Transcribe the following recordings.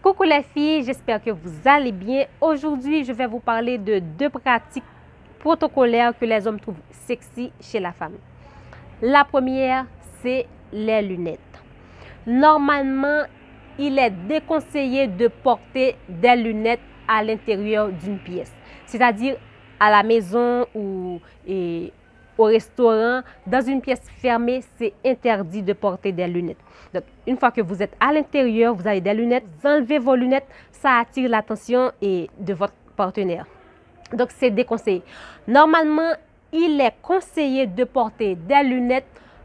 Coucou les filles, j'espère que vous allez bien. Aujourd'hui, je vais vous parler de deux pratiques protocolaires que les hommes trouvent sexy chez la femme. La première, c'est les lunettes. Normalement, il est déconseillé de porter des lunettes à l'intérieur d'une pièce, c'est-à-dire à la maison ou au restaurant. Dans une pièce fermée, c'est interdit de porter des lunettes. Donc, une fois que vous êtes à l'intérieur, vous avez des lunettes, vous enlevez vos lunettes, ça attire l'attention de votre partenaire. Donc, c'est déconseillé. Normalement, il est conseillé de porter des lunettes,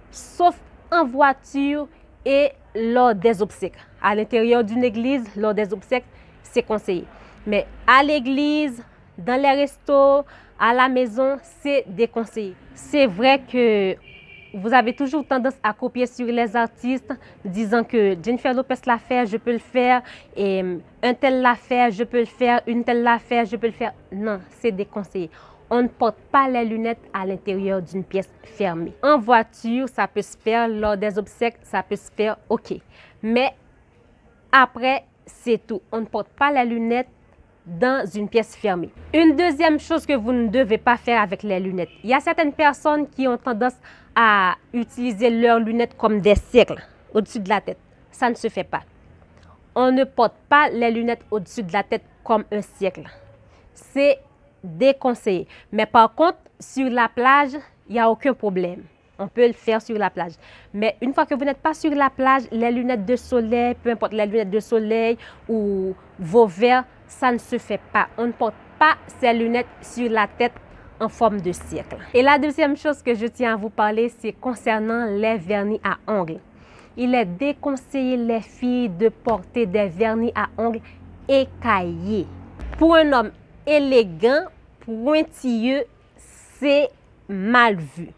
sauf en voiture et lors des obsèques. À l'intérieur d'une église, lors des obsèques, c'est conseillé. Mais à l'église, dans les restos, à la maison, c'est déconseillé. C'est vrai que vous avez toujours tendance à copier sur les artistes, disant que Jennifer Lopez l'a fait, je peux le faire, et un tel l'a fait, je peux le faire, une telle l'a fait, je peux le faire. Non, c'est déconseillé. On ne porte pas les lunettes à l'intérieur d'une pièce fermée. En voiture, ça peut se faire. Lors des obsèques, ça peut se faire, ok. Mais après, c'est tout. On ne porte pas les lunettes dans une pièce fermée. Une deuxième chose que vous ne devez pas faire avec les lunettes. Il y a certaines personnes qui ont tendance à utiliser leurs lunettes comme des cercles au-dessus de la tête. Ça ne se fait pas. On ne porte pas les lunettes au-dessus de la tête comme un cercle. C'est déconseillé. Mais par contre, sur la plage, il n'y a aucun problème. On peut le faire sur la plage. Mais une fois que vous n'êtes pas sur la plage, les lunettes de soleil, peu importe les lunettes de soleil ou vos verres, ça ne se fait pas. On ne porte pas ces lunettes sur la tête en forme de cercle. Et la deuxième chose que je tiens à vous parler, c'est concernant les vernis à ongles. Il est déconseillé, les filles, de porter des vernis à ongles écaillés. Pour un homme élégant, pointilleux, c'est mal vu.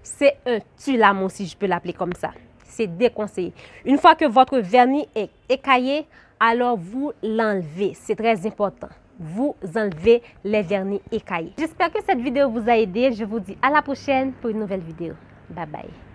C'est un tue-l'amour, si je peux l'appeler comme ça. C'est déconseillé. Une fois que votre vernis est écaillé, alors vous l'enlevez. C'est très important. Vous enlevez les vernis écaillés. J'espère que cette vidéo vous a aidé. Je vous dis à la prochaine pour une nouvelle vidéo. Bye bye.